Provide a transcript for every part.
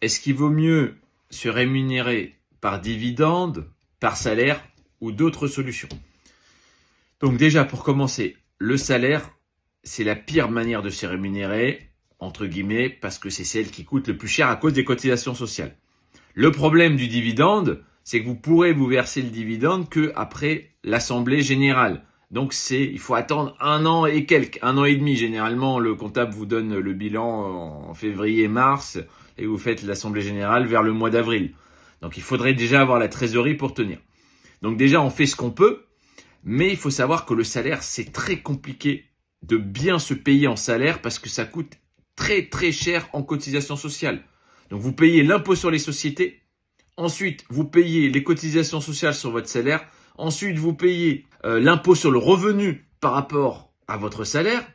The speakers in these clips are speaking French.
est-ce qu'il vaut mieux se rémunérer par dividende, par salaire ou d'autres solutions? Donc déjà, pour commencer, le salaire, c'est la pire manière de se rémunérer, entre guillemets, parce que c'est celle qui coûte le plus cher à cause des cotisations sociales. Le problème du dividende, c'est que vous pourrez vous verser le dividende que après l'assemblée générale. Donc il faut attendre 1 an et quelques, 1 an et demi. Généralement, le comptable vous donne le bilan en février-mars et vous faites l'assemblée générale vers le mois d'avril. Donc il faudrait déjà avoir la trésorerie pour tenir. Donc déjà, on fait ce qu'on peut, mais il faut savoir que le salaire, c'est très compliqué de bien se payer en salaire parce que ça coûte très très cher en cotisation sociale. Donc vous payez l'impôt sur les sociétés, ensuite vous payez les cotisations sociales sur votre salaire, ensuite vous payez l'impôt sur le revenu par rapport à votre salaire,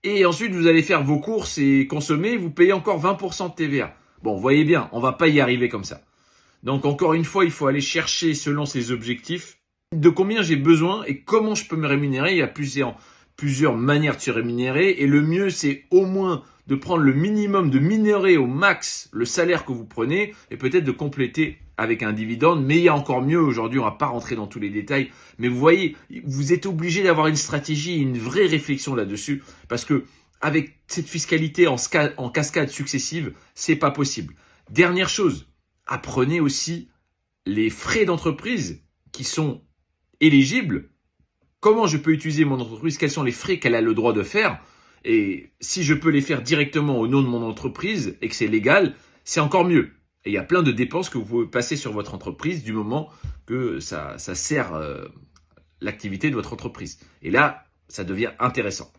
et ensuite vous allez faire vos courses et consommer, vous payez encore 20% de TVA. Bon, vous voyez bien, on va pas y arriver comme ça. Donc encore une fois, il faut aller chercher selon ses objectifs de combien j'ai besoin et comment je peux me rémunérer. Il y a plusieurs manières de se rémunérer et le mieux c'est au moins de prendre le minimum, de minorer au max le salaire que vous prenez et peut-être de compléter avec un dividende. Mais il y a encore mieux, aujourd'hui on va pas rentrer dans tous les détails, mais vous voyez, vous êtes obligé d'avoir une stratégie, une vraie réflexion là-dessus parce que avec cette fiscalité en cascade successive, c'est pas possible. Dernière chose, apprenez aussi les frais d'entreprise qui sont éligibles. Comment je peux utiliser mon entreprise? Quels sont les frais qu'elle a le droit de faire? Et si je peux les faire directement au nom de mon entreprise et que c'est légal, c'est encore mieux. Et il y a plein de dépenses que vous pouvez passer sur votre entreprise du moment que ça sert l'activité de votre entreprise. Et là, ça devient intéressant.